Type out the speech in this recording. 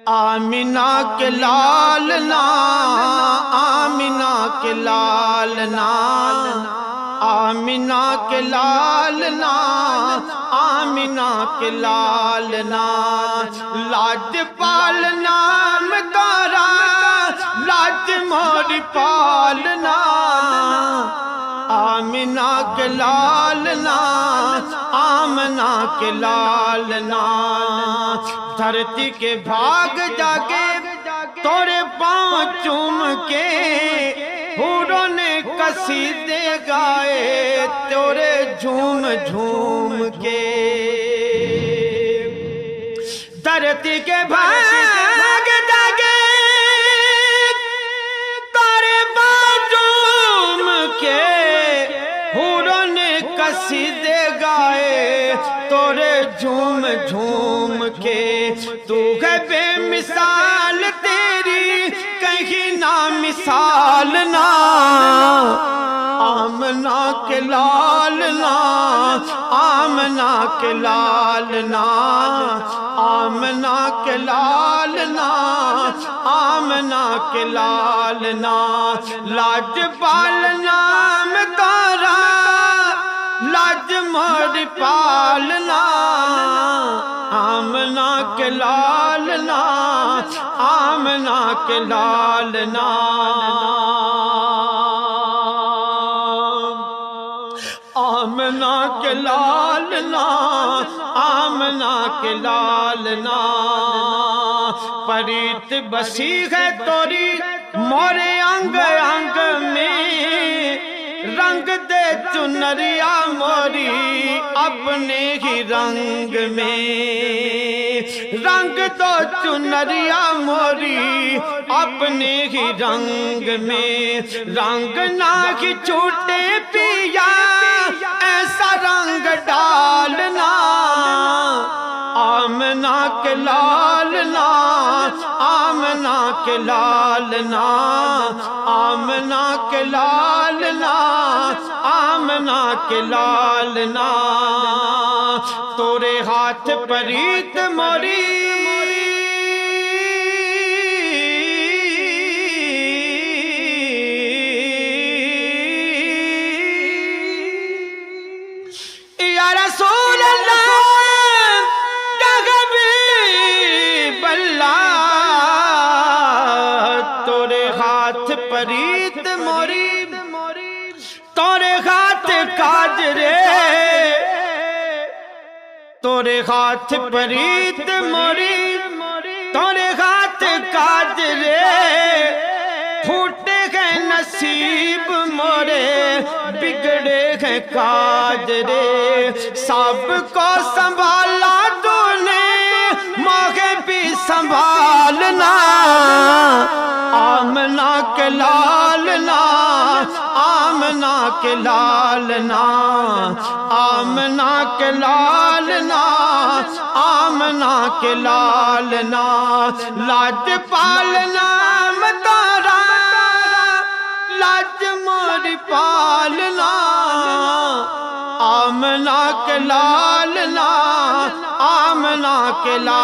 آمینہ کے لالنا، آمینہ کے لالنا، آمینہ کے لالنا، آمینہ کے لالنا، لاج پالنا مدارا، لاج موری پالنا، آمینہ کے لالنا، آمنہ کے لالنا، دھرتی کے بھاگ جاگے توڑے پاؤں چوم کے، حوروں نے قصیدے گائے توڑے جھوم جھوم کے، دھرتی کے بھاگ جاگے توڑے پاؤں چوم کے، حوروں نے قصیدے گائے توڑے جھوم جھوم کے، تو ہے بے مثال تیری کہیں نہ مثال نہ، آمنہ کے لالنا، آمنہ کے لالنا، آمنہ کے لالنا، آمنہ کے لالنا، لاج پالنا میں تارا، لاج موری پالنا، آمنہ کے لالنا، آمنہ کے لالنا، آمنہ کے لالنا، آمنہ کے لالنا، پریت بسی ہے توری مورے انگ انگ میں، رنگ دے چنریا موری اپنے ہی رنگ میں، رنگ دو چنریا موری اپنے ہی رنگ میں، رنگ نہ ہی چھوٹے پیا ایسا رنگ ڈالنا، آمنہ کے لالنا، آمنہ کے لالنا، آمنہ کے لالنا، آمنہ کے لالنا، تورے ہاتھ پریت موری یا رسول اللہ یا حبیب اللہ، تورے ہاتھ پریت موری، تورے ہاتھ کاج رے، تورے ہاتھ پریت موری، تورے ہاتھ کاج رے، پھوٹے ہیں نصیب مورے، بگڑے ہیں کاج رے، سب کو سنبھالا تو نے، ماغے بھی سنبھالنا، آمنہ کے لالنا، آمنہ کے لالنا، آمنہ کے لالنا، آمنہ کے لالنا، لاج پالنا مدارا، لاج موری پالنا، آمنہ کے لالنا، آمنہ کے لالنا۔